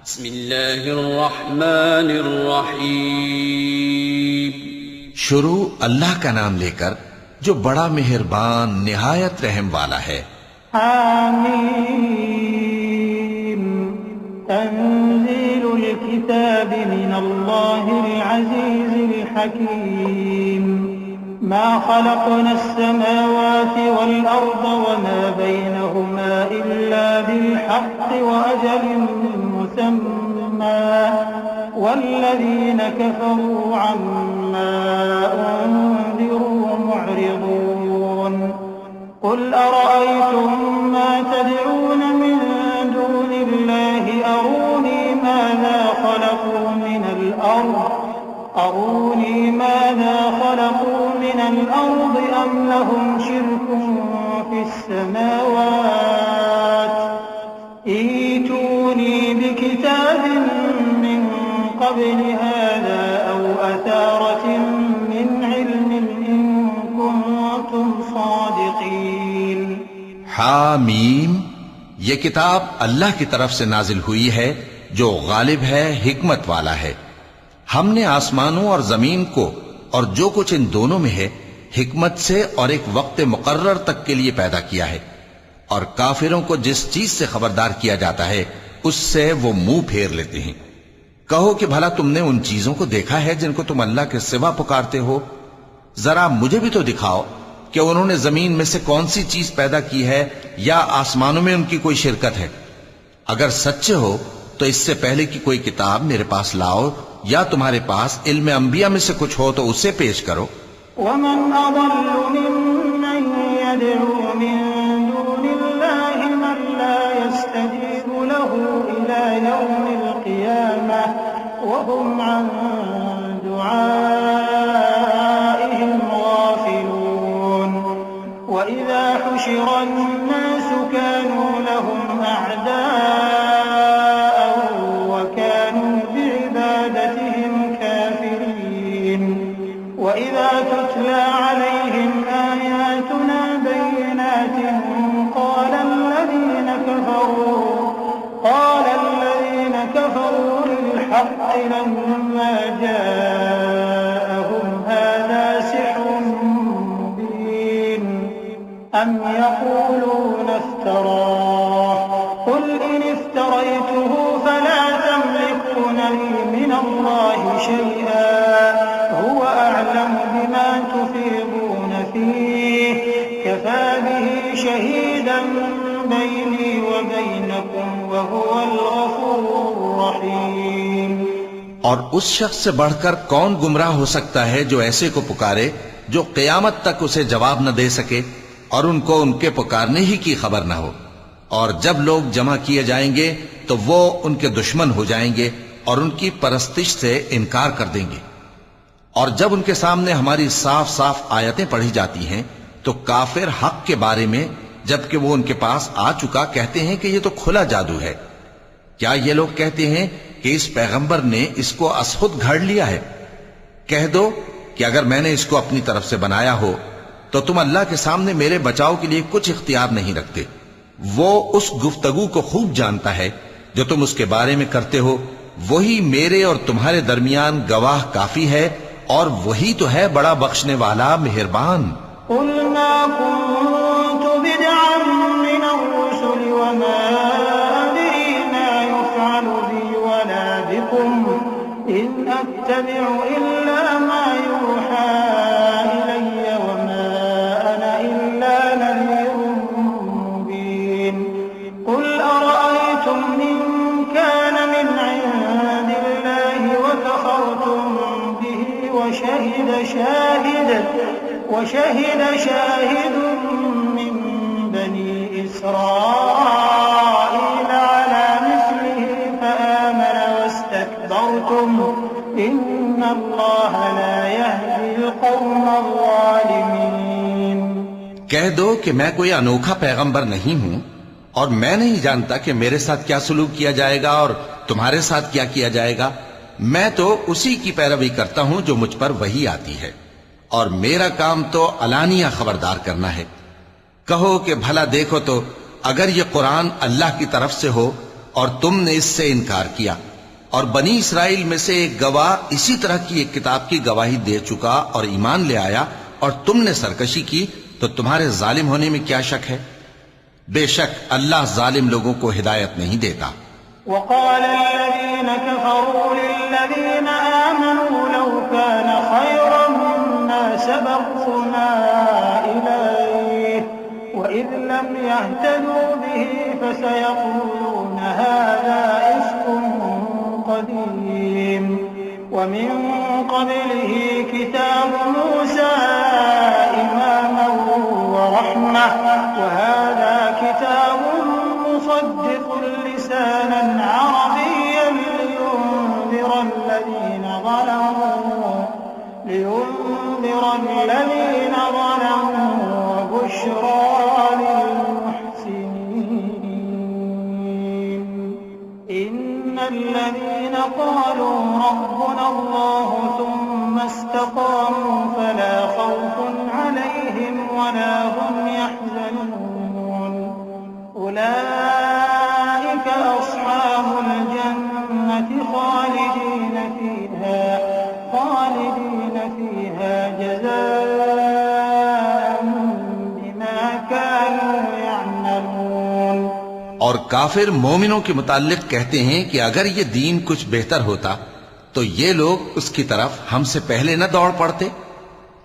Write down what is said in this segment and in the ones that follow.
बिस्मिल्लाहिर्रहमानिर्रहीम। शुरू अल्लाह का नाम लेकर जो बड़ा मेहरबान निहायत रहम वाला है। हामीम तंज़ीलुल किताबि मिनल्लाहिल अज़ीज़िल हकीम मा खलक़नस समावाति वल अर्द वमा बैनहुमा इल्ला बिल हक़्क़ि व अजलिन मुसम्मा वल्लज़ीन कफ़रू अम्मा उन्ज़िरू मुअरिज़ून। क़ुल अरअयतुम मा तदऊन मिन दूनिल्लाहि अरूनी माज़ा खलक़ू मिनल अर्द अम लहुम शिर्कुन फिस्समावात ईतूनी बिकिताबिन मिन क़ब्लि हाज़ा औ असारतिन मिन इल्मिन इन कुन्तुम सादिक़ीन। हामीम, ये किताब अल्लाह की तरफ से नाजिल हुई है जो गालिब है, हिकमत वाला है। हमने आसमानों और जमीन को और जो कुछ इन दोनों में है हिकमत से और एक वक्त मुकर्रर तक के लिए पैदा किया है, और काफिरों को जिस चीज से खबरदार किया जाता है उससे वो मुंह फेर लेते हैं। कहो कि भला तुमने उन चीजों को देखा है जिनको तुम अल्लाह के सिवा पुकारते हो? जरा मुझे भी तो दिखाओ कि उन्होंने जमीन में से कौन सी चीज पैदा की है या आसमानों में उनकी कोई शिरकत है। अगर सच्चे हो तो इससे पहले की कोई किताब मेरे पास लाओ, या तुम्हारे पास इल्म अंबिया में से कुछ हो तो उसे पेश करो। वमन अदल्लु मिम्मन यदउ मिन दूनिल्लाहि मन ला यस्तजीबु लहु इला यौमिल क़ियामह व हुम अन दुआइहिम गाफिलून। व इज़ा हुशिरन नासु कानू लहुम अअदाअन व कानू बिइबादतिहिम काफिरीन। व इज़ा तुतला अलैहिम आयातुना बय्यिनातिन क़ाल الذين كفروا للحق لما جاءهم هذا سحر مبين أم يقولون افتراه قل إن افتريته فلا تملكون لي من الله شيئا هو أعلم بما تفيضون فيه كفى به شهيدا بيني وبينكم وهو الغفور الرحيम। और उस शख्स से बढ़कर कौन गुमराह हो सकता है जो ऐसे को पुकारे जो क़यामत तक उसे जवाब न दे सके और उनको उनके पुकारने ही की खबर न हो। और जब लोग जमा किए जाएंगे तो वो उनके दुश्मन हो जाएंगे और उनकी परस्तिश से इनकार कर देंगे। और जब उनके सामने हमारी साफ साफ आयतें पढ़ी जाती हैं तो काफिर हक के बारे में, जबकि वो उनके पास आ चुका, कहते हैं कि ये तो खुला जादू है। क्या ये लोग कहते हैं कि इस पैगंबर ने इसको असखुद घड़ लिया है? कह दो कि अगर मैंने इसको अपनी तरफ से बनाया हो तो तुम अल्लाह के सामने मेरे बचाव के लिए कुछ इख्तियार नहीं रखते। वो उस गुफ्तगू को खूब जानता है जो तुम उसके बारे में करते हो। वही मेरे और तुम्हारे दरमियान गवाह काफी है, और वही तो है बड़ा बख्शने वाला, मेहरबान। إن أتبع إلا ما يوحى إلي وما أنا إلا نذير مبين قل أرأيتم إن كان من عند الله وكفرتم به وشهد شاهد من بني إسرائيل على مثله فآمن واستكبرتم إن الله لا يهدي القوم الظالمين। कह दो कि मैं कोई अनोखा पैगंबर नहीं हूं और मैं नहीं जानता कि मेरे साथ क्या सलूक किया जाएगा और तुम्हारे साथ क्या किया जाएगा। मैं तो उसी की पैरवी करता हूं जो मुझ पर वही आती है, और मेरा काम तो अलानिया खबरदार करना है। कहो कि भला देखो तो अगर ये कुरान अल्लाह की तरफ से हो और तुमने इससे इनकार किया। और बनी इसराइल में से एक गवाह इसी तरह की एक किताब की गवाही दे चुका और ईमान ले आया, और तुमने सरकशी की, तो तुम्हारे जालिम होने में क्या शक है? बेशक अल्लाह जालिम लोगों को हिदायत नहीं देता। वक़ाल अल्लज़ीना कफ़रू लिल्लज़ीना आमनू लौ कान खैरन मा सबक़ूना इलैहि व इज़ लम यहतदू बिही फसयक़ूलून हाज़ा इफ़्कुन क़दीम व मिन क़ब्लिही किताबु मूसा इमामन व रहमह व हाज़ा किताबुन मुसद्दिक़ुन लिसानन अरबिय्यन लियुनज़िरा الذين ظلموا وبشرى للمحسنين إن الذين قالوا ربنا الله ثم استقاموا فلا خوف عليهم ولا هم يحزنون أولئك أصحاب الجنة خالدين فيها جزاء بما كانوا يعملون। और काफिर मोमिनों के मुताल्लिक कहते हैं कि अगर ये दीन कुछ बेहतर होता तो ये लोग उसकी तरफ हमसे पहले न दौड़ पड़ते,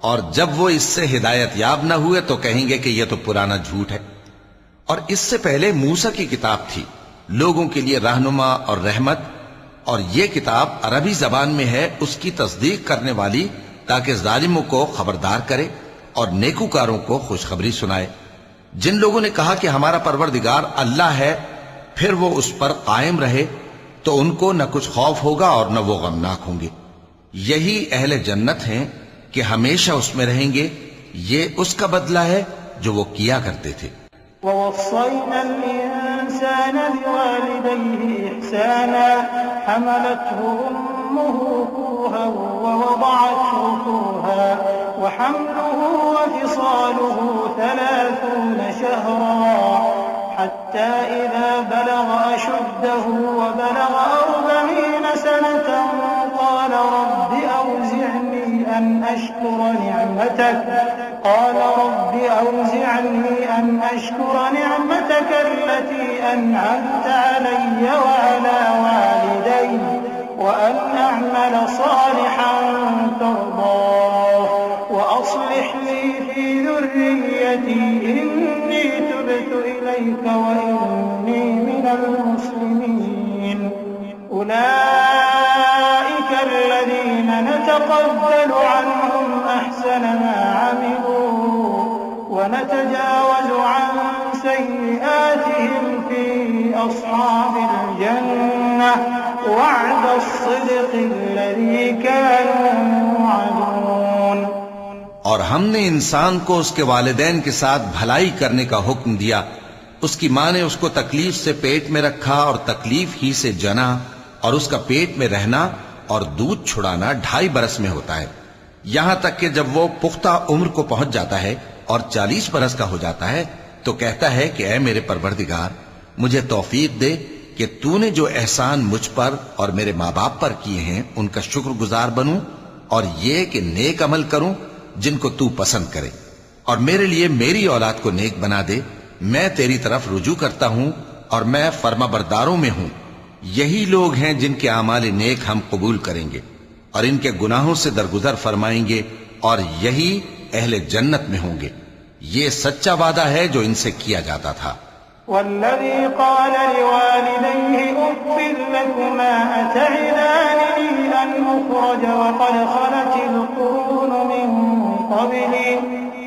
और जब वो इससे हिदायत याब न हुए तो कहेंगे कि यह तो पुराना झूठ है। और इससे पहले मूसा की किताब थी, लोगों के लिए रहनुमा और रहमत, और ये किताब अरबी जबान में है, उसकी तस्दीक करने वाली, ताकि जालिमों को खबरदार करे और नेकूकारों को खुशखबरी सुनाए। जिन लोगों ने कहा कि हमारा परवरदिगार अल्लाह है, फिर वो उस पर कायम रहे, तो उनको न कुछ खौफ होगा और न वो गमनाक होंगे। यही अहले जन्नत हैं कि हमेशा उसमें रहेंगे। ये उसका बदला है जो वो किया करते थे। ووصينا الإنسان بوالديه إحسانا حملته أمه كرها ووضعته كرها وحمله وفصاله 30 شهرا حتى إذا بلغ أشده وبلغ 40 سنة قال رب أوزعني أن أشكر نعمتك التي أنعمت علي وعلى والدي وأن أعمل صالحا ترضاه وأصلح لي في ذريتي إني تبت إليك وإني من المسلمين أولئك الذين نتقبل عنهم أحسن ما عملوا ونتجاوز عن سيئاتهم في أصحاب الجنة وعد الصدق الذي كانوا يوعدون। और हमने इंसान को उसके वालिदैन के साथ भलाई करने का हुक्म दिया। उसकी माँ ने उसको तकलीफ से पेट में रखा और तकलीफ ही से जना, और उसका पेट में रहना और दूध छुड़ाना 2.5 बरस में होता है, यहां तक कि जब वो पुख्ता उम्र को पहुंच जाता है और 40 बरस का हो जाता है तो कहता है कि ऐ मेरे परवरदिगार, मुझे तौफीक दे कि तूने जो एहसान मुझ पर और मेरे माँ बाप पर किए हैं उनका शुक्रगुजार बनूं, और ये कि नेक अमल करूं जिनको तू पसंद करे, और मेरे लिए मेरी औलाद को नेक बना दे। मैं तेरी तरफ रुजू करता हूं और मैं फर्माबरदारों में हूं। यही लोग हैं जिनके आमाल नेक हम कबूल करेंगे और इनके गुनाहों से दरगुजर फरमाएंगे, और यही अहले जन्नत में होंगे। ये सच्चा वादा है जो इनसे किया जाता था। वल्लज़ी क़ाल लिवालिदैहि उफ़्फ़िन लकुमा अतइदानी अन उख़्रज वक़द ख़लतिल क़ुरून मिन क़ब्ली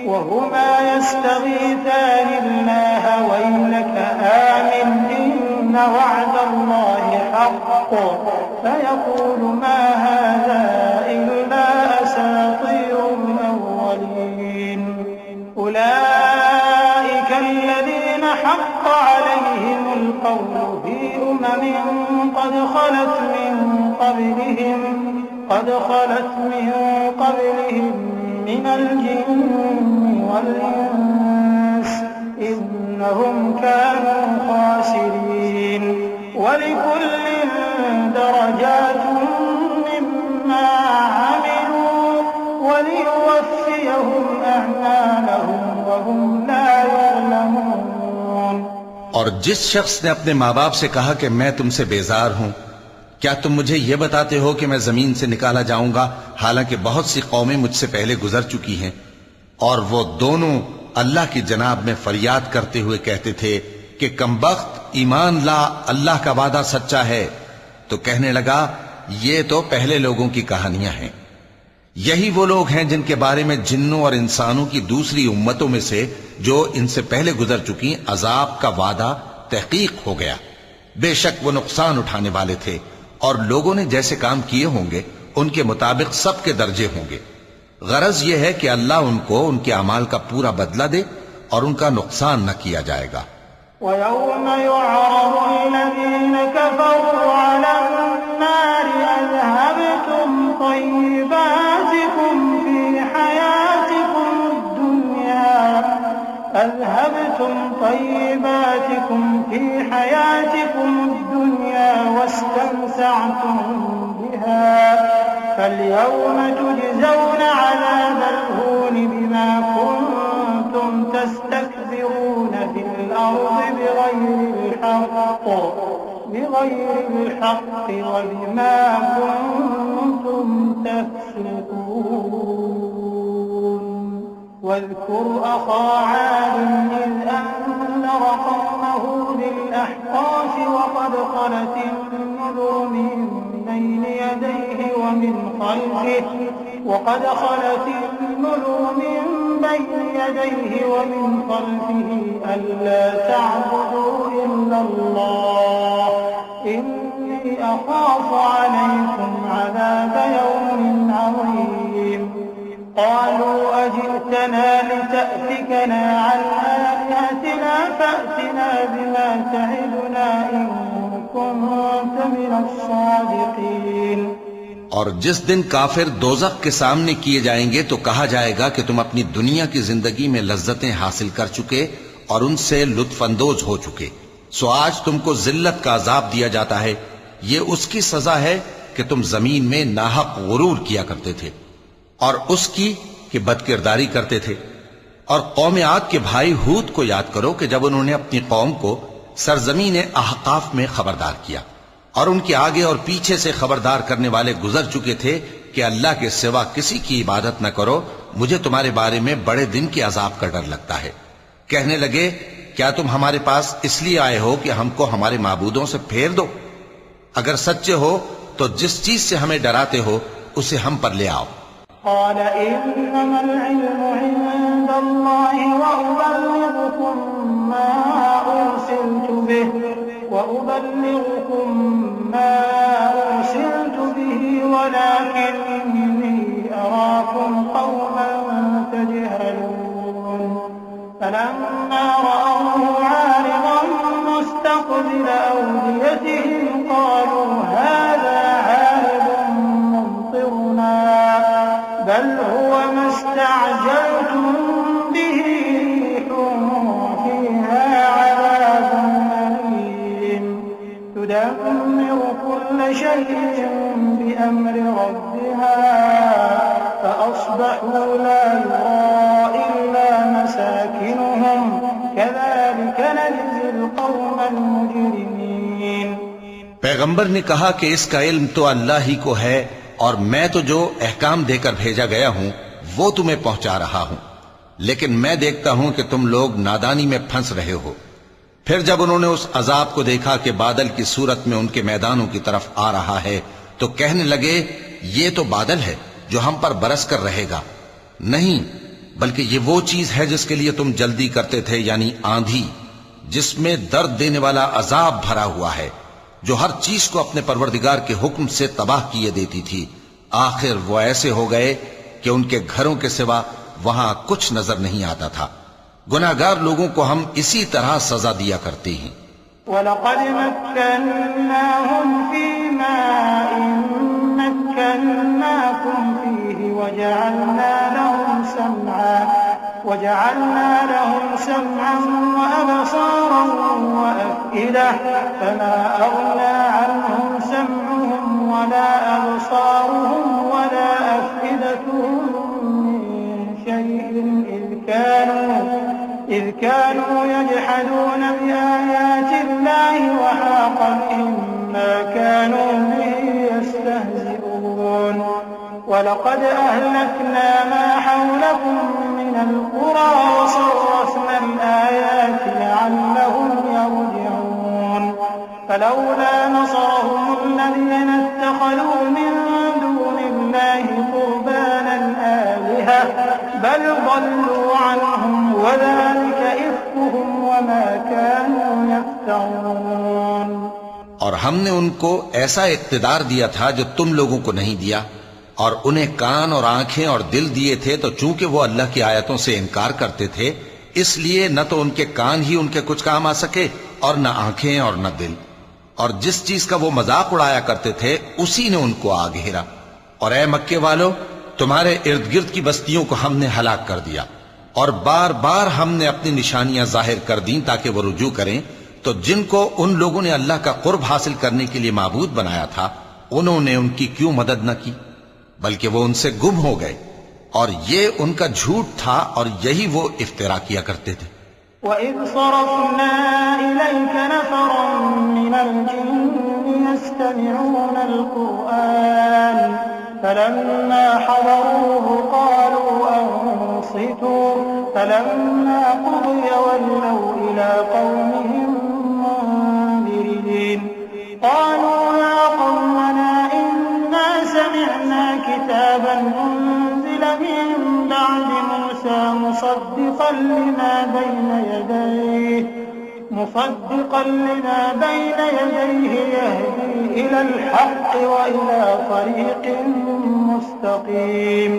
वहुमा यस्तग़ीथानि अल्लाह वैलक आमिन इन्न वअदल्लाहि हक़्क़ फयक़ूलु मा हाज़ा इल्ला असातीरुल अव्वलीन उलाइका अल्लज़ीना हक़्क़ अलैहिमुल क़ौलु फ़ी उममिन क़द ख़लत मिन क़ब्लिहिम मिनल जिन्नि वल इंस इन्नहुम कानू ख़ासिरीन वलिकुल्लिन दरजातुम मिम्मा अमिलू वलियुवफ्फियहुम अअमालहुम वहुम ला यज़लमून। और जिस शख्स ने अपने माँ बाप से कहा कि मैं तुमसे बेजार हूं, क्या तुम मुझे यह बताते हो कि मैं जमीन से निकाला जाऊंगा, हालांकि बहुत सी कौमें मुझसे पहले गुजर चुकी हैं। और वो दोनों अल्लाह की जनाब में फरियाद करते हुए कहते थे कि कमबख्त, ईमान ला, अल्लाह का वादा सच्चा है। तो कहने लगा, ये तो पहले लोगों की कहानियां हैं। यही वो लोग हैं जिनके बारे में जिन्नों और इंसानों की दूसरी उम्मतों में से जो इनसे पहले गुजर चुकी अजाब का वादा तहकीक हो गया। बेशक वो नुकसान उठाने वाले थे, और लोगों ने जैसे काम किए होंगे उनके मुताबिक सबके दर्जे होंगे। गरज यह है कि अल्लाह उनको उनके अमाल का पूरा बदला दे और उनका नुकसान न किया जाएगा। वयौम युअरदु अल्लज़ीना कफ़रू अलन्नारि अज़हबतुम तय्यिबातिकुम फ़ी हयातिकुम दुनिया वस्तमतअतुम बिहा फल्यौम तुजज़ौन अज़ाबल हून बिमा कुन्तुम तस्तकबिरून फिल अर्ज़ि बिग़ैरिल हक़्क़ि व बिमा कुन्तुम तफ़सिक़ून। واذكر أخا عاد إذ أنذر قومه بالأحقاف وقد خلت النذر من بين يديه ومن خلفه ألا تعبدوا إلا الله إني أخاف عليكم عذاب يوم عظيم। قالوا أجئتنا لتأفكنا عن آلهتنا فأتنا بما تعدنا إن كنت من الصادقين। और जिस दिन काफिर दोजख के सामने किए जाएंगे तो कहा जाएगा कि तुम अपनी दुनिया की जिंदगी में लज्जतें हासिल कर चुके और उनसे लुत्फअंदोज हो चुके, सो आज तुमको जिल्लत का अजाब दिया जाता है। ये उसकी सजा है कि तुम जमीन में नाहक गुरूर किया करते थे और उसकी कि बदकिरदारी करते थे। और कौम आद के भाई हूद को याद करो कि जब उन्होंने अपनी कौम को सरजमीन अहकाफ में खबरदार किया और उनके आगे और पीछे से खबरदार करने वाले गुजर चुके थे कि अल्लाह के सिवा किसी की इबादत न करो, मुझे तुम्हारे बारे में बड़े दिन के अजाब का डर लगता है। कहने लगे, क्या तुम हमारे पास इसलिए आए हो कि हमको हमारे माबूदों से फेर दो? अगर सच्चे हो तो जिस चीज से हमें डराते हो उसे हम पर ले आओ। قال إنما العلم عند الله وأبلغكم ما أرسلت به ولكني أراكم قوما تجهلون فلما رأوه عارضا مستقبل أوديتهم قالوا هذا عارض ممطرنا بل هو ما استعجلتم به ريح فيها عذاب أليم تدمر كل شيء بأمر ربها فأصبحوا لا يرى إلا مساكنهم كذلك نجزي القوم المجرمين। पैगंबर ने कहा कि इसका इल्म तो अल्लाह ही को है और मैं तो जो अहकाम देकर भेजा गया हूं वो तुम्हें पहुंचा रहा हूं, लेकिन मैं देखता हूं कि तुम लोग नादानी में फंस रहे हो। फिर जब उन्होंने उस अजाब को देखा कि बादल की सूरत में उनके मैदानों की तरफ आ रहा है तो कहने लगे, ये तो बादल है जो हम पर बरस कर रहेगा। नहीं, बल्कि ये वो चीज है जिसके लिए तुम जल्दी करते थे, यानी आंधी, जिसमें दर्द देने वाला अजाब भरा हुआ है, जो हर चीज को अपने परवरदिगार के हुक्म से तबाह किए देती थी। आखिर वो ऐसे हो गए कि उनके घरों के सिवा वहां कुछ नजर नहीं आता था। गुनाहगार लोगों को हम इसी तरह सजा दिया करते हैं। वलक़द मक्कन्नाहुम फ़ीमा मक्कन्नाकुम फ़ीहि वजअलना लहुम समअन वअबसारन वअफ़इदह فما أغنى عنهم سمعهم ولا أبصارهم ولا أفئدتهم من شيء إذ كانوا يجحدون بآيات الله وحاق بهم ما كانوا به يستهزئون ولقد أهلكنا ما حولكم من القرى وصرفنا الآيات لعلهم يرجعون فلولا نصرهم الذين اتخذوا من دون الله قربانا آلهة بل ضلوا عنهم وذلك إفكهم وما كانوا يفترون। और हमने उनको ऐसा इक्तिदार दिया था जो तुम लोगों को नहीं दिया, और उन्हें कान और आंखें और दिल दिए थे, तो चूंकि वो अल्लाह की आयतों से इनकार करते थे, इसलिए न तो उनके कान ही उनके कुछ काम आ सके और न आंखें और न दिल, और जिस चीज का वो मजाक उड़ाया करते थे उसी ने उनको आ घेरा। और ए मक्के वालों, तुम्हारे इर्द गिर्द की बस्तियों को हमने हलाक कर दिया, और बार बार हमने अपनी निशानियां जाहिर कर दी ताकि वो रुजू करें। तो जिनको उन लोगों ने अल्लाह का कुर्ब हासिल करने के लिए माबूद बनाया था, उन्होंने उनकी क्यों मदद न की, बल्कि वो उनसे गुम हो गए, और ये उनका झूठ था और यही वो इफ्तिरा किया करते थे। وَإِذْ صَرَفْنَا إِلَيْكَ نَفَرًا مِنَ الْجِنِّ يَسْتَمِعُونَ الْقُرْآنَ فَلَمَّا حَضَرُوهُ قَالُوا أَنصِتُوا فَلَمَّا قُضِيَ وَلَّوْا إِلَى قَوْمِهِم مُّنذِرِينَ قَالُوا يَا قَوْمَنَا إِنَّا سَمِعْنَا كِتَابًا أُنزِلَ مِن بَعْدِ مُوسَىٰ مُصَدِّقًا لِّمَا بَيْنَ يَدَيْهِ يَهْدِي إِلَى الْحَقِّ وَإِلَى طَرِيقٍ مُّسْتَقِيمٍ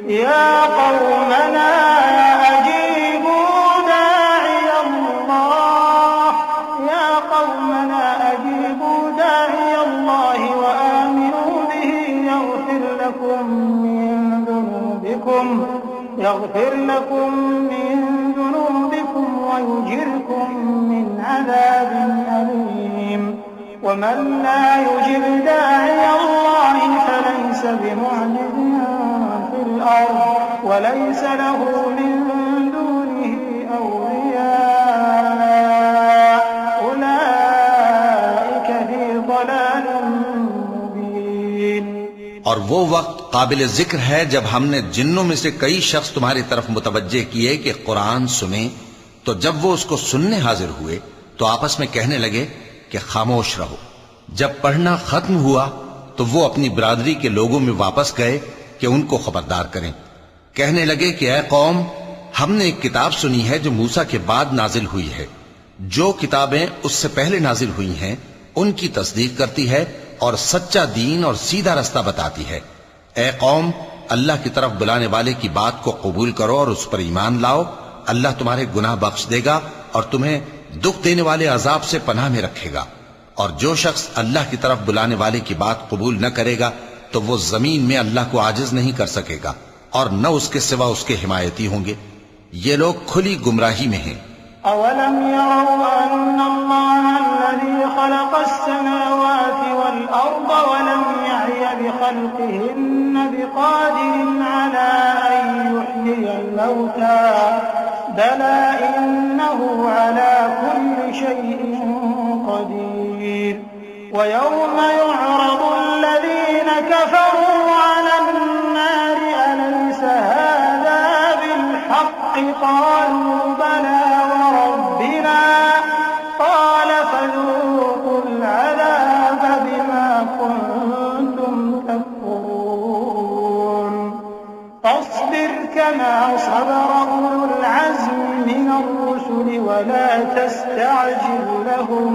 يَا قَوْمَنَا أَجِيبُوا دَاعِيَ اللَّهِ وَآمِنُوا بِهِ يغفر لكم من ذنوبكم ويجركم من عذاب أليم ومن لا يجب داعي الله فليس بمعجز في الأرض وليس له من دونه أولياء أولئك في ضلال مبين। और वो वक्त काबिल जिक्र है जब हमने जिन्नों में से कई शख्स तुम्हारी तरफ मुतवज्जे किए कि कुरान सुने, तो जब वो उसको सुनने हाजिर हुए तो आपस में कहने लगे कि खामोश रहो। जब पढ़ना खत्म हुआ तो वो अपनी बिरादरी के लोगों में वापस गए कि उनको खबरदार करें। कहने लगे कि ऐ कौम, हमने एक किताब सुनी है जो मूसा के बाद नाजिल हुई है। जो किताबें उससे पहले नाजिल हुई हैं उनकी तस्दीक करती है और सच्चा दीन और सीधा रास्ता बताती है। ऐ कौम, अल्लाह की तरफ बुलाने वाले की बात को कबूल करो और उस पर ईमान लाओ। अल्लाह तुम्हारे गुनाह बख्श देगा और तुम्हें दुख देने वाले अजाब से पनाह में रखेगा। और जो शख्स अल्लाह की तरफ बुलाने वाले की बात कबूल न करेगा तो वो जमीन में अल्लाह को आजिज नहीं कर सकेगा और न उसके सिवा उसके हिमायती होंगे। ये लोग खुली गुमराही में हैं। अवलम यरौ अन्नल्लाह अल्लज़ी ख़लक़स-समावाति वल-अर्ज़ वलम यअय बिख़ल्क़िहिन्न बिक़ादिरिन अला अन युहयियल मौता बला इन्नहु अला कुल्लि शैइन क़दीर वयौम यु'रदु अल्लज़ीन कफ़रू अलन-नार अलैस हाज़ा बिल-हक़्क़ि क़ालू बला قال فذوقوا العذاب بما كنتم تكفرون فاصبر كما صبر أولو العزم من الرسل ولا تستعجل لهم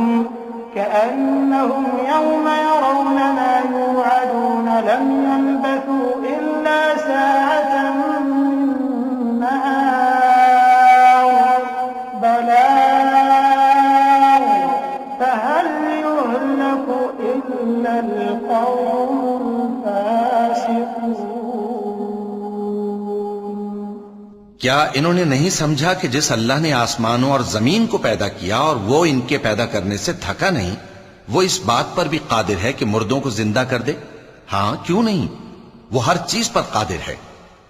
كأنهم يوم يرون ما يوعدون لم يلبثوا إلا ساعة من نهار بلاغ فهل يهلك إلا القوم الفاسقون। क्या इन्होंने नहीं समझा कि जिस अल्लाह ने आसमानों और जमीन को पैदा किया और वो इनके पैदा करने से थका नहीं, वो इस बात पर भी कादिर है कि मुर्दों को जिंदा कर दे? हां, क्यों नहीं, वो हर चीज पर कादिर है।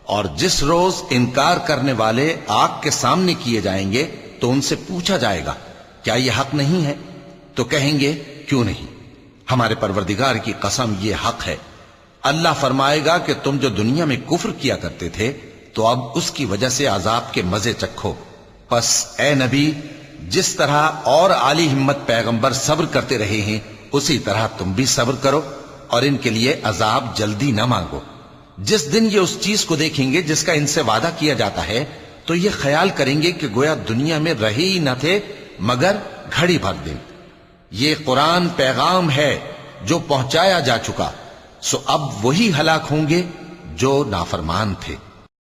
और जिस रोज इनकार करने वाले आग के सामने किए जाएंगे तो उनसे पूछा जाएगा क्या यह हक नहीं है? तो कहेंगे क्यों नहीं, हमारे परवरदिगार की कसम ये हक है। अल्लाह फरमाएगा कि तुम जो दुनिया में कुफ्र किया करते थे तो अब उसकी वजह से अजाब के मजे चखो। बस ए नबी, जिस तरह और आली हिम्मत पैगंबर सब्र करते रहे हैं उसी तरह तुम भी सब्र करो और इनके लिए अजाब जल्दी ना मांगो। जिस दिन ये उस चीज को देखेंगे जिसका इनसे वादा किया जाता है तो ये ख्याल करेंगे कि गोया दुनिया में रहे ही न थे मगर घड़ी भर दिन। ये कुरान पैगाम है जो पहुंचाया जा चुका, सो अब वही हलाक होंगे जो नाफरमान थे।